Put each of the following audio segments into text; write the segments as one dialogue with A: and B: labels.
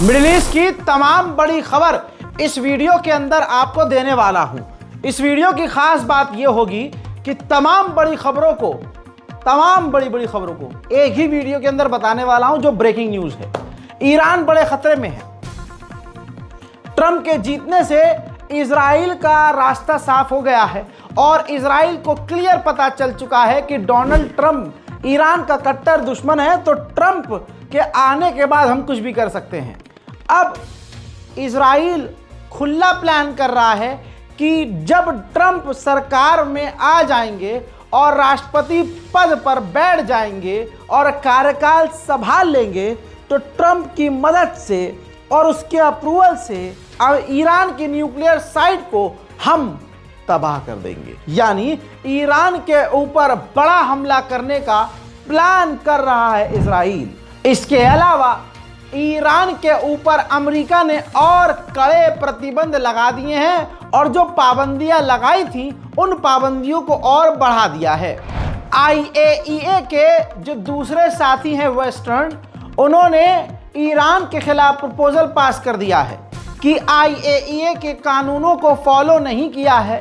A: Middle east की तमाम बड़ी खबर इस वीडियो के अंदर आपको देने वाला हूं। इस वीडियो की खास बात यह होगी कि तमाम बड़ी खबरों को एक ही वीडियो के अंदर बताने वाला हूं जो ब्रेकिंग न्यूज है। ईरान बड़े खतरे में है। ट्रंप के जीतने से इजराइल का रास्ता साफ हो गया है और इजराइल को क्लियर पता चल चुका है कि डोनाल्ड ट्रंप ईरान का कट्टर दुश्मन है, तो ट्रंप के आने के बाद हम कुछ भी कर सकते हैं। अब इजराइल खुला प्लान कर रहा है कि जब ट्रंप सरकार में आ जाएंगे और राष्ट्रपति पद पर बैठ जाएंगे और कार्यकाल संभाल लेंगे, तो ट्रंप की मदद से और उसके अप्रूवल से अब ईरान की न्यूक्लियर साइट को हम तबाह कर देंगे। यानी ईरान के ऊपर बड़ा हमला करने का प्लान कर रहा है इजराइल। इसके अलावा ईरान के ऊपर अमेरिका ने और कड़े प्रतिबंध लगा दिए हैं और जो पाबंदियां लगाई थी उन पाबंदियों को और बढ़ा दिया है। IAEA के जो दूसरे साथी हैं वेस्टर्न, उन्होंने ईरान के खिलाफ प्रपोजल पास कर दिया है कि IAEA के कानूनों को फॉलो नहीं किया है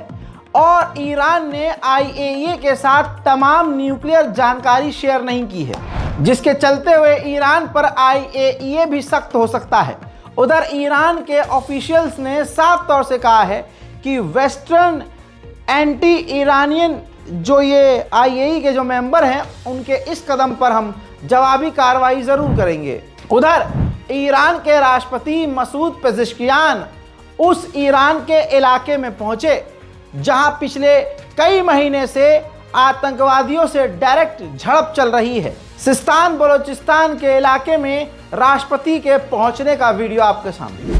A: और ईरान ने IAEA के साथ तमाम न्यूक्लियर जानकारी शेयर नहीं की है, जिसके चलते हुए ईरान पर IAEA भी सख्त हो सकता है। उधर ईरान के ऑफिशियल्स ने साफ तौर से कहा है कि वेस्टर्न एंटी ईरानियन जो ये IAEA के जो मेंबर हैं, उनके इस कदम पर हम जवाबी कार्रवाई ज़रूर करेंगे। उधर ईरान के राष्ट्रपति मसूद पेज़ेश्कियान उस ईरान के इलाके में पहुंचे जहां पिछले कई महीने से आतंकवादियों से डायरेक्ट झड़प चल रही है। सिस्तान बलोचिस्तान के इलाके में राष्ट्रपति के पहुंचने का वीडियो आपके सामने।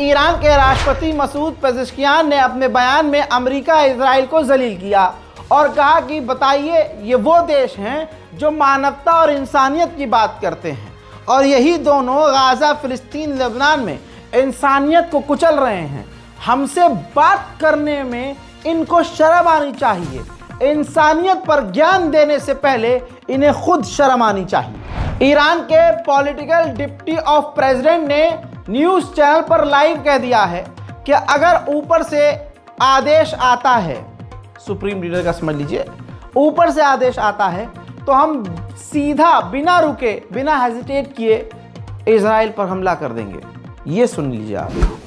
A: ईरान के राष्ट्रपति मसूद पेज़ेश्कियान ने अपने बयान में अमेरिका इजराइल को जलील किया और कहा कि बताइए, ये वो देश हैं जो मानवता और इंसानियत की बात करते हैं और यही दोनों गाजा, फिलिस्तीन, लेबनान में इंसानियत को कुचल रहे हैं। हमसे बात करने में इनको शर्म आनी चाहिए। इंसानियत पर ज्ञान देने से पहले इन्हें खुद शर्म आनी चाहिए। ईरान के पॉलिटिकल डिप्टी ऑफ प्रेसिडेंट ने न्यूज़ चैनल पर लाइव कह दिया है कि अगर ऊपर से आदेश आता है, सुप्रीम लीडर का समझ लीजिए, ऊपर से आदेश आता है तो हम सीधा बिना रुके, बिना हेजिटेट किए इजराइल पर हमला कर देंगे। ये सुन लीजिए आप।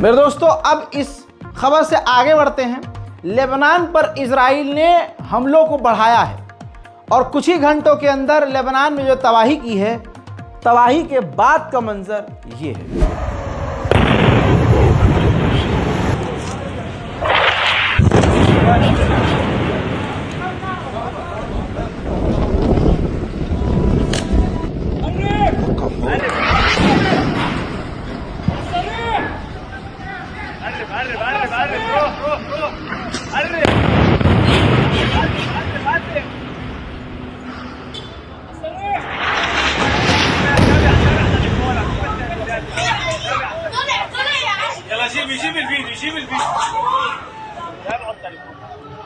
A: मेरे दोस्तों, अब इस खबर से आगे बढ़ते हैं। लेबनान पर इजराइल ने हमलों को बढ़ाया है और कुछ ही घंटों के अंदर लेबनान में जो तबाही की है, तबाही के बाद का मंजर ये है।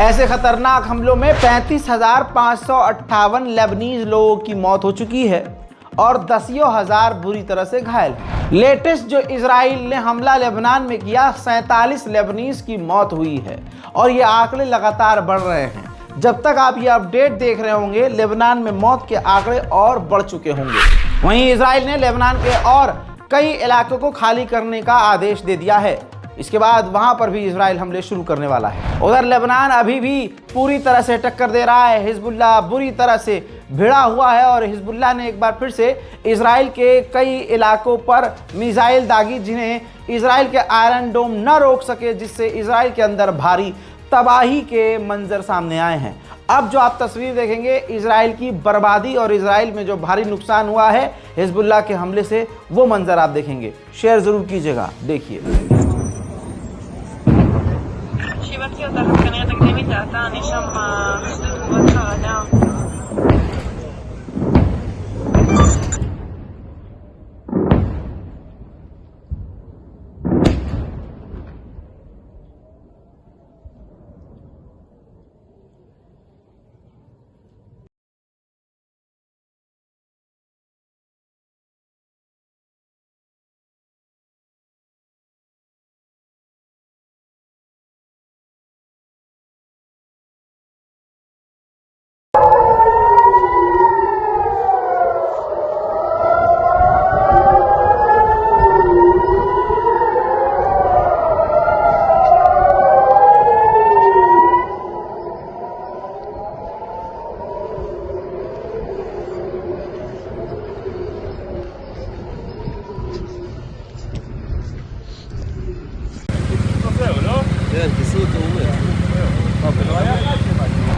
A: ऐसे खतरनाक हमलों में 35,558 लेबनीज लोगों की मौत हो चुकी है और दसियों हजार बुरी तरह से घायल। लेटेस्ट जो इजराइल ने हमला लेबनान में किया, 47 लेबनीज की मौत हुई है और ये आंकड़े लगातार बढ़ रहे हैं। जब तक आप ये अपडेट देख रहे होंगे, लेबनान में मौत के आंकड़े और बढ़ चुके होंगे। वहीं इजराइल ने लेबनान के और कई इलाकों को खाली करने का आदेश दे दिया है। इसके बाद वहां पर भी इजराइल हमले शुरू करने वाला है। उधर लेबनान अभी भी पूरी तरह से टक्कर दे रहा है। हिजबुल्लाह बुरी तरह से भिड़ा हुआ है और हिजबुल्लाह ने एक बार फिर से इजराइल के कई इलाकों पर मिसाइल दागी, जिन्हें इजराइल के आयरन डोम न रोक सके, जिससे इजराइल के अंदर भारी तबाही के मंजर सामने आए हैं। अब जो आप तस्वीर देखेंगे इजराइल की बर्बादी और इजराइल में जो भारी नुकसान हुआ है हिजबुल्लाह के हमले से, वो मंजर आप देखेंगे। शेयर जरूर कीजिएगा, देखिए।
B: שיבצתי אותך כנראה תקדימית דעתה, אני שם שתי תגובות חרדה.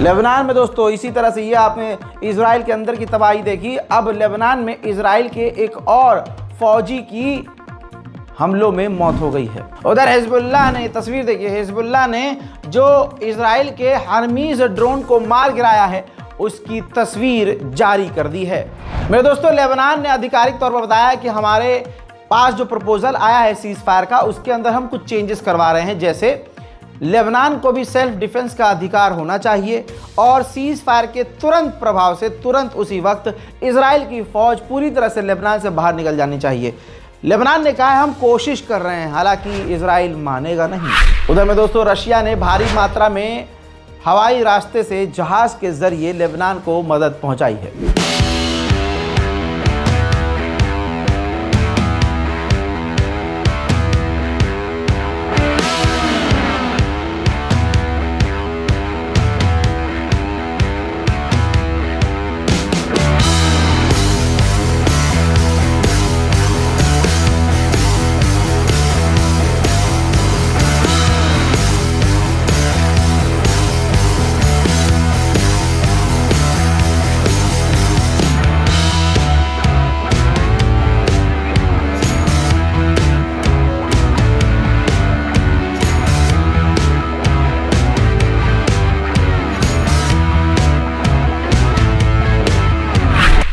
A: लेबनान में दोस्तों इसी तरह से ये आपने इजराइल के अंदर की तबाही देखी। अब लेबनान में इजराइल के एक और फौजी की हमलों में मौत हो गई है। उधर हिजबुल्लाह ने, तस्वीर देखिए, हिजबुल्लाह ने जो इजराइल के हरमीज ड्रोन को मार गिराया है उसकी तस्वीर जारी कर दी है। मेरे दोस्तों, लेबनान ने आधिकारिक तौर पर बताया कि हमारे पास जो प्रपोजल आया है सीज फायर का, उसके अंदर हम कुछ चेंजेस करवा रहे हैं। जैसे लेबनान को भी सेल्फ डिफेंस का अधिकार होना चाहिए और सीज फायर के तुरंत प्रभाव से तुरंत उसी वक्त इजराइल की फौज पूरी तरह से लेबनान से बाहर निकल जानी चाहिए। लेबनान ने कहा है हम कोशिश कर रहे हैं, हालांकि इजराइल मानेगा नहीं। उधर में दोस्तों रशिया ने भारी मात्रा में हवाई रास्ते से जहाज के जरिए लेबनान को मदद पहुंचाई है।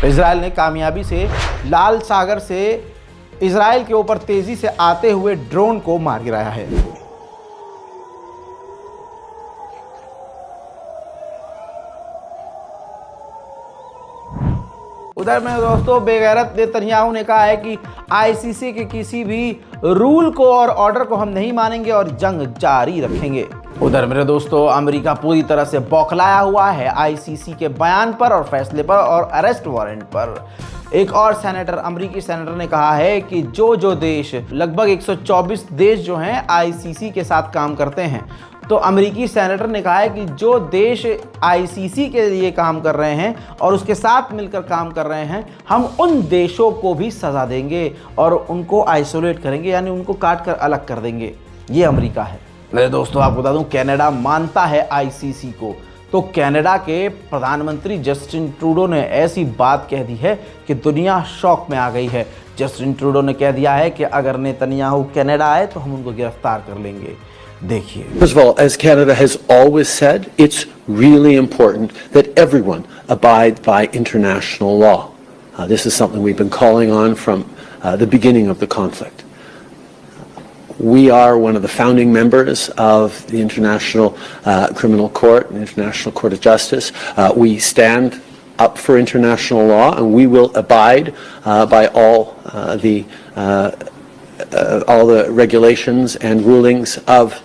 A: इजराइल ने कामयाबी से लाल सागर से इजराइल के ऊपर तेजी से आते हुए ड्रोन को मार गिराया है। उधर में दोस्तों बेगैरत नेतन्याहू ने कहा है कि आईसीसी के किसी भी रूल को और ऑर्डर को हम नहीं मानेंगे और जंग जारी रखेंगे। उधर मेरे दोस्तों अमेरिका पूरी तरह से बौखलाया हुआ है आईसीसी के बयान पर और फैसले पर और अरेस्ट वारंट पर। एक और सेनेटर, अमेरिकी सेनेटर ने कहा है कि जो देश, लगभग 124 देश जो हैं आईसीसी के साथ काम करते हैं, तो अमेरिकी सेनेटर ने कहा है कि जो देश आईसीसी के लिए काम कर रहे हैं और उसके साथ मिलकर काम कर रहे हैं, हम उन देशों को भी सज़ा देंगे और उनको आइसोलेट करेंगे, यानी उनको काट कर अलग कर देंगे। ये अमेरिका है। मेरे दोस्तों, आपको बता दूं, कनाडा मानता है आईसीसी को। तो कनाडा के प्रधानमंत्री जस्टिन ट्रूडो ने ऐसी बात कह दी है कि दुनिया शॉक में आ गई है। जस्टिन ट्रूडो ने कह दिया है कि अगर नेतन्याहू कनाडा आए तो हम उनको गिरफ्तार कर लेंगे। देखिए,
C: First of all, as Canada has always said, it's really important that everyone abide by international law. This is something we've been calling on from the beginning of the conflict. We are one of the founding members of the International Criminal Court and International Court of Justice. We stand up for international law, and we will abide by all the regulations and rulings of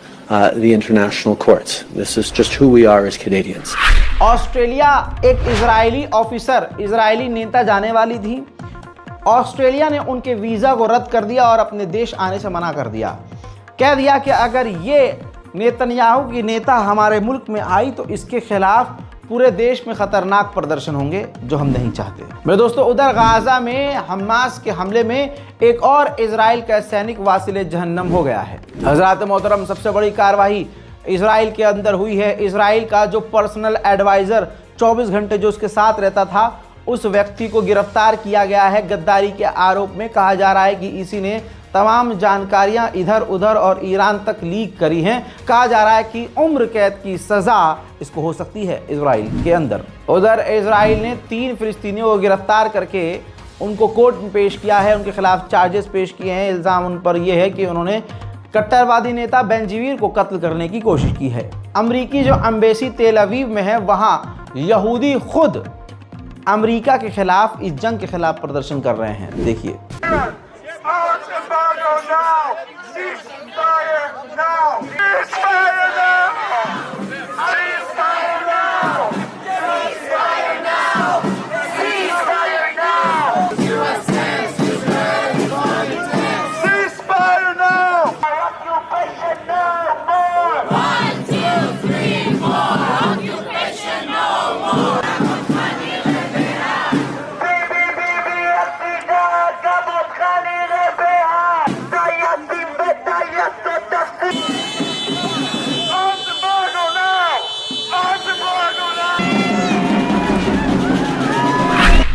C: the international courts. This is just who we are as Canadians.
A: Australia एक Israeli officer, Israeli नेता जाने वाली थी। Australia ने उनके visa को रद्द कर दिया और अपने देश आने से मना कर दिया। कह दिया कि अगर ये नेतन्याहू की नेता हमारे मुल्क में आई तो इसके खिलाफ पूरे देश में खतरनाक प्रदर्शन होंगे, जो हम नहीं चाहते। मेरे दोस्तों, उधर गाजा में हमास के हमले में एक और इजराइल का सैनिक वासिले जहन्नम हो गया है। हजरात मोहतरम, सबसे बड़ी कार्रवाई इजराइल के अंदर हुई है। इजराइल का जो पर्सनल एडवाइज़र 24 घंटे जो उसके साथ रहता था, उस व्यक्ति को गिरफ्तार किया गया है गद्दारी के आरोप में। कहा जा रहा है कि इसी ने तमाम जानकारियां इधर उधर और ईरान तक लीक करी हैं। कहा जा रहा है कि उम्र कैद की सज़ा इसको हो सकती है इजराइल के अंदर। उधर इजराइल ने 3 फिलिस्तीनियों को गिरफ्तार करके उनको कोर्ट में पेश किया है, उनके खिलाफ चार्जेस पेश किए हैं। इल्ज़ाम उन पर यह है कि उन्होंने कट्टरवादी नेता बेंजीवीर को कत्ल करने की कोशिश की है। अमरीकी जो एम्बेसी तेल अवीव में है, वहाँ यहूदी खुद अमरीका के खिलाफ, इस जंग के खिलाफ प्रदर्शन कर रहे हैं। देखिए,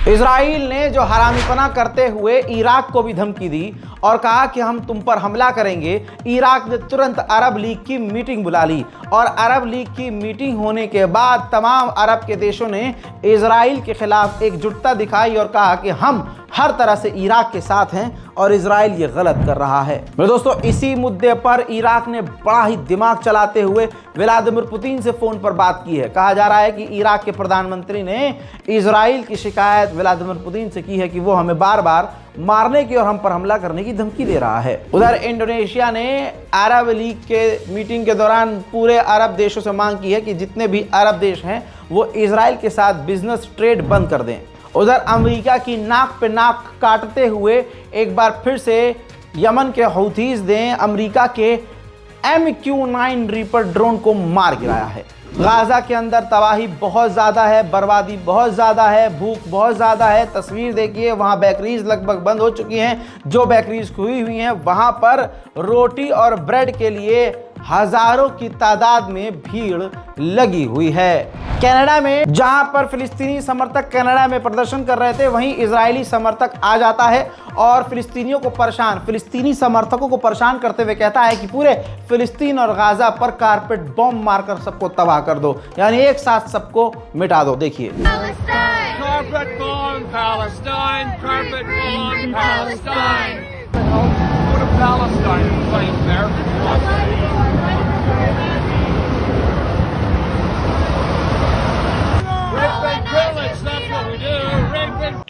A: इजराइल ने जो हरामीपना करते हुए इराक को भी धमकी दी और कहा कि हम तुम पर हमला करेंगे। इराक ने तुरंत अरब लीग की मीटिंग बुला ली और अरब लीग की मीटिंग होने के बाद तमाम अरब के देशों ने इजराइल के खिलाफ एकजुटता दिखाई और कहा कि हम हर तरह से इराक के साथ हैं और इजराइल ये गलत कर रहा है। मेरे दोस्तों, इसी मुद्दे पर इराक ने बड़ा ही दिमाग चलाते हुए व्लादिमीर पुतिन से फ़ोन पर बात की है। कहा जा रहा है कि इराक के प्रधानमंत्री ने इजराइल की शिकायत व्लादिमीर पुतिन से की है कि वो हमें बार बार मारने की और हम पर हमला करने की धमकी दे रहा है। उधर इंडोनेशिया ने अरब लीग के मीटिंग के दौरान पूरे अरब देशों से मांग की है कि जितने भी अरब देश हैं वो इजराइल के साथ बिजनेस ट्रेड बंद कर दें। उधर अमेरिका की नाक पे नाक काटते हुए एक बार फिर से यमन के हौथीज ने अमेरिका के MQ-9 रीपर ड्रोन को मार गिराया है। गाजा के अंदर तबाही बहुत ज़्यादा है, बर्बादी बहुत ज़्यादा है, भूख बहुत ज़्यादा है। तस्वीर देखिए, वहाँ बेकरीज लगभग बंद हो चुकी हैं। जो बेकरीज खुली हुई हैं वहाँ पर रोटी और ब्रेड के लिए हज़ारों की तादाद में भीड़ लगी हुई है। कनाडा में जहां पर फिलिस्तीनी समर्थक कनाडा में प्रदर्शन कर रहे थे, वहीं इजरायली समर्थक आ जाता है और फिलिस्तीनी समर्थकों को परेशान करते हुए कहता है कि पूरे फिलिस्तीन और गाजा पर कारपेट बॉम्ब मारकर सबको तबाह कर दो, यानी एक साथ सबको मिटा दो। देखिए,
D: Carpet bomb Palestine, carpet bomb Palestine. Put a Palestine flag there.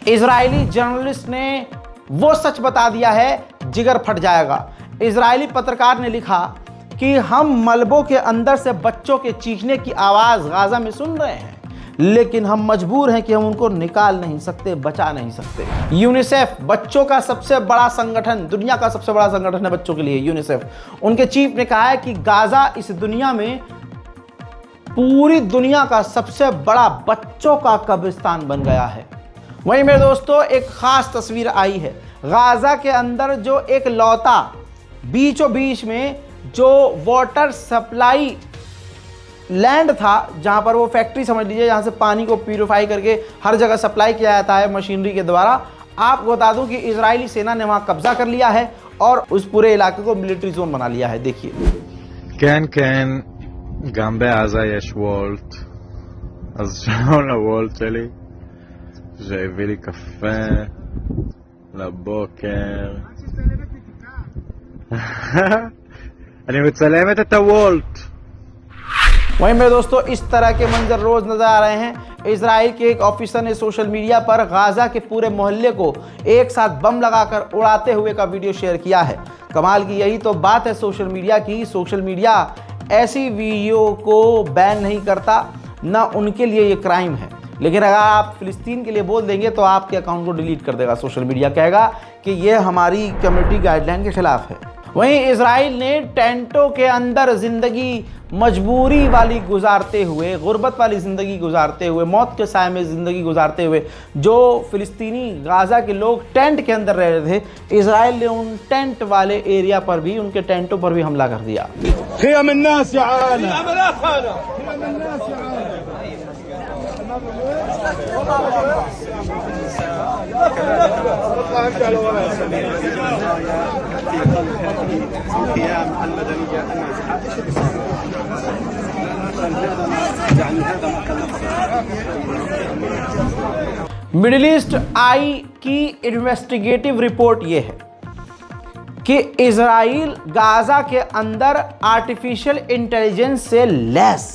A: Israeli journalist ने वो सच बता दिया है, जिगर फट जाएगा। इजरायली पत्रकार ने लिखा कि हम मलबों के अंदर से बच्चों के चीखने की आवाज़ गाजा में सुन रहे हैं, लेकिन हम मजबूर हैं कि हम उनको निकाल नहीं सकते, बचा नहीं सकते। यूनिसेफ बच्चों का सबसे बड़ा संगठन, दुनिया का सबसे बड़ा संगठन है बच्चों के लिए यूनिसेफ। उनके चीफ ने कहा है कि गाजा इस दुनिया में, पूरी दुनिया का सबसे बड़ा बच्चों का कब्रिस्तान बन गया है। वहीं मेरे दोस्तों एक खास तस्वीर आई है, गाजा के अंदर जो एक लौता बीचों बीच में जो वाटर सप्लाई लैंड था, जहां पर वो फैक्ट्री समझ लीजिए, जहां से पानी को प्यूरिफाई करके हर जगह सप्लाई किया जाता है मशीनरी के द्वारा। आपको बता दूं कि इजरायली सेना ने वहां कब्जा कर लिया है और उस पूरे इलाके को मिलिट्री जोन बना लिया है। देखिए,
E: כן, גם בעזה יש וולט, אז שלום לוולט שלי, שהביא לי קפה לבוקר. אני מצלמת את הוולט.
A: वहीं मेरे दोस्तों इस तरह के मंजर रोज नजर आ रहे हैं। इजराइल के एक ऑफिसर ने सोशल मीडिया पर गाजा के पूरे मोहल्ले को एक साथ बम लगाकर उड़ाते हुए का वीडियो शेयर किया है। कमाल की यही तो बात है सोशल मीडिया की। सोशल मीडिया ऐसी वीडियो को बैन नहीं करता, ना उनके लिए ये क्राइम है, लेकिन अगर आप फिलिस्तीन के लिए बोल देंगे तो आपके अकाउंट को डिलीट कर देगा सोशल मीडिया, कहेगा कि ये हमारी कम्युनिटी गाइडलाइन के खिलाफ है। वहीं इजराइल ने टेंटों के अंदर जिंदगी मजबूरी वाली गुजारते हुए, गुर्बत वाली ज़िंदगी गुजारते हुए, मौत के साए में ज़िंदगी गुजारते हुए जो फ़िलिस्तीनी गाज़ा के लोग टेंट के अंदर रह रहे थे, इजराइल ने उन टेंट वाले एरिया पर भी, उनके टेंटों पर भी हमला कर दिया। मिडिल ईस्ट आई की इन्वेस्टिगेटिव रिपोर्ट यह है कि इजराइल गाजा के अंदर आर्टिफिशियल इंटेलिजेंस से लैस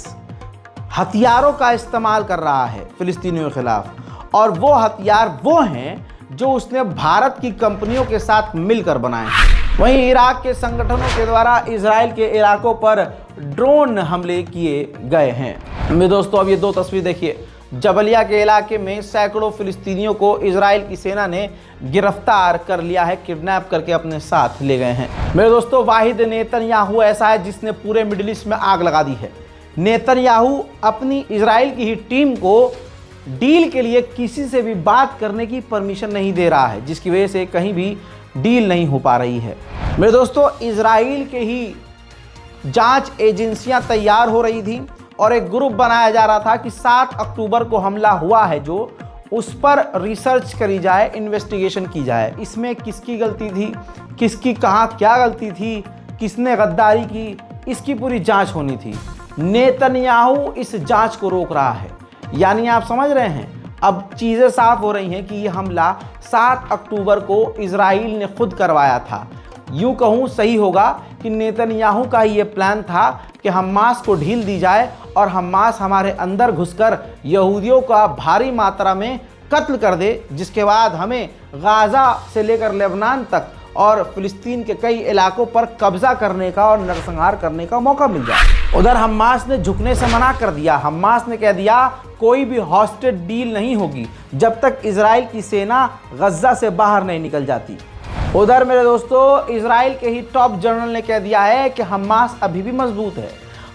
A: हथियारों का इस्तेमाल कर रहा है फिलिस्तीनियों के खिलाफ, और वो हथियार वो हैं जो उसने भारत की कंपनियों के साथ मिलकर बनाए हैं। वहीं इराक के संगठनों के द्वारा इजराइल के इलाकों पर ड्रोन हमले किए गए हैं। मेरे दोस्तों अब ये दो तस्वीर देखिए, जबलिया के इलाके में सैकड़ों फिलिस्तीनियों को इजराइल की सेना ने गिरफ्तार कर लिया है, किडनैप करके अपने साथ ले गए हैं। मेरे दोस्तों वाहिद नेतन्याहू ऐसा है जिसने पूरे मिडिल ईस्ट में आग लगा दी है। नेतन्याहू अपनी इजराइल की ही टीम को डील के लिए किसी से भी बात करने की परमिशन नहीं दे रहा है, जिसकी वजह से कहीं भी डील नहीं हो पा रही है। मेरे दोस्तों इजराइल के ही जांच एजेंसियां तैयार हो रही थी और एक ग्रुप बनाया जा रहा था कि 7 अक्टूबर को हमला हुआ है जो, उस पर रिसर्च करी जाए, इन्वेस्टिगेशन की जाए, इसमें किसकी गलती थी, किसकी कहाँ क्या गलती थी, किसने गद्दारी की, इसकी पूरी जांच होनी थी। नेतन्याहू इस जांच को रोक रहा है। यानी आप समझ रहे हैं, अब चीज़ें साफ हो रही हैं कि यह हमला 7 अक्टूबर को इजराइल ने खुद करवाया था। यूँ कहूँ सही होगा कि नेतन्याहू का ये प्लान था कि हमास को ढील दी जाए और हमास हमारे अंदर घुसकर यहूदियों का भारी मात्रा में कत्ल कर दे, जिसके बाद हमें गाज़ा से लेकर लेबनान तक और फिलिस्तीन के कई इलाकों पर कब्जा करने का और नरसंहार करने का मौका मिल जाए। उधर हमास ने झुकने से मना कर दिया। हमास ने कह दिया कोई भी हॉस्टेज डील नहीं होगी जब तक इजराइल की सेना गज्जा से बाहर नहीं निकल जाती। उधर मेरे दोस्तों इजराइल के ही टॉप जनरल ने कह दिया है कि हमास अभी भी मजबूत है।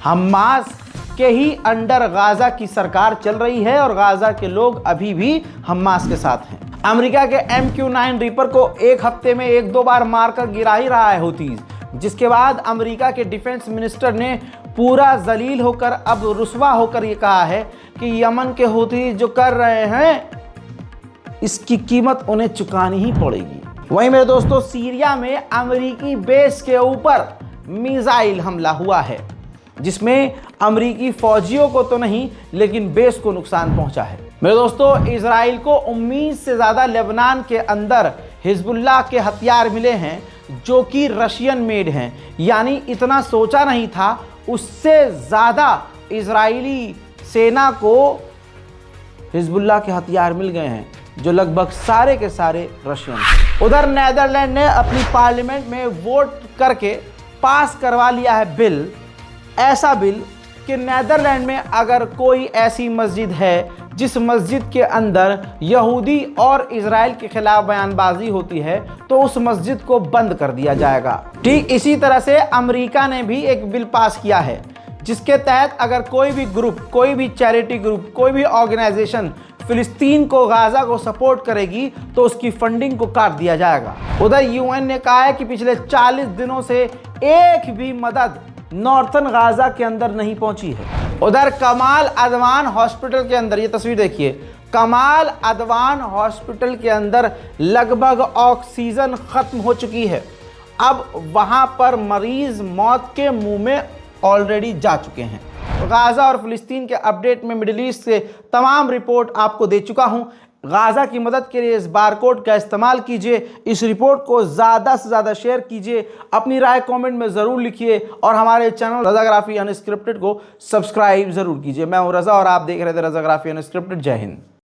A: हमास के ही अंडर गाज़ा की सरकार चल रही है और गाज़ा के लोग अभी भी हमास के साथ हैं। अमेरिका के MQ-9 रीपर को एक हफ्ते में 1-2 बार मारकर गिरा ही रहा है हुतीज, जिसके बाद अमेरिका के डिफेंस मिनिस्टर ने पूरा जलील होकर, अब रुस्वा होकर ये कहा है कि यमन के हुतीज जो कर रहे हैं इसकी कीमत उन्हें चुकानी ही पड़ेगी। वहीं मेरे दोस्तों सीरिया में अमेरिकी बेस के ऊपर मिसाइल हमला हुआ है, जिसमें अमेरिकी फौजियों को तो नहीं लेकिन बेस को नुकसान पहुंचा है। मेरे दोस्तों इजराइल को उम्मीद से ज़्यादा लेबनान के अंदर हिजबुल्लाह के हथियार मिले हैं जो कि रशियन मेड हैं, यानी इतना सोचा नहीं था, उससे ज़्यादा इजरायली सेना को हिजबुल्लाह के हथियार मिल गए हैं जो लगभग सारे के सारे रशियन हैं। उधर नीदरलैंड ने अपनी पार्लियामेंट में वोट करके पास करवा लिया है बिल, ऐसा बिल कि नीदरलैंड में अगर कोई ऐसी मस्जिद है जिस मस्जिद के अंदर यहूदी और इजराइल के खिलाफ बयानबाजी होती है तो उस मस्जिद को बंद कर दिया जाएगा। ठीक इसी तरह से अमेरिका ने भी एक बिल पास किया है जिसके तहत अगर कोई भी ग्रुप, कोई भी चैरिटी ग्रुप, कोई भी ऑर्गेनाइजेशन फिलिस्तीन को, गाजा को सपोर्ट करेगी तो उसकी फंडिंग को काट दिया जाएगा। उधर यूएन ने कहा है कि पिछले 40 दिनों से एक भी मदद नॉर्थन गाजा के अंदर नहीं पहुंची है। उधर कमाल अदवान हॉस्पिटल के अंदर, ये तस्वीर देखिए, कमाल अदवान हॉस्पिटल के अंदर लगभग ऑक्सीजन खत्म हो चुकी है। अब वहां पर मरीज मौत के मुंह में ऑलरेडी जा चुके हैं। गाजा और फिलिस्तीन के अपडेट में मिडिल ईस्ट से तमाम रिपोर्ट आपको दे चुका हूं। गाजा की मदद के लिए इस बारकोड का इस्तेमाल कीजिए। इस रिपोर्ट को ज़्यादा से ज़्यादा शेयर कीजिए। अपनी राय कमेंट में ज़रूर लिखिए और हमारे चैनल रज़ाग्राफी अनस्क्रिप्टेड को सब्सक्राइब ज़रूर कीजिए। मैं हूं रज़ा और आप देख रहे थे रज़ाग्राफी अनस्क्रिप्टेड। जय हिंद।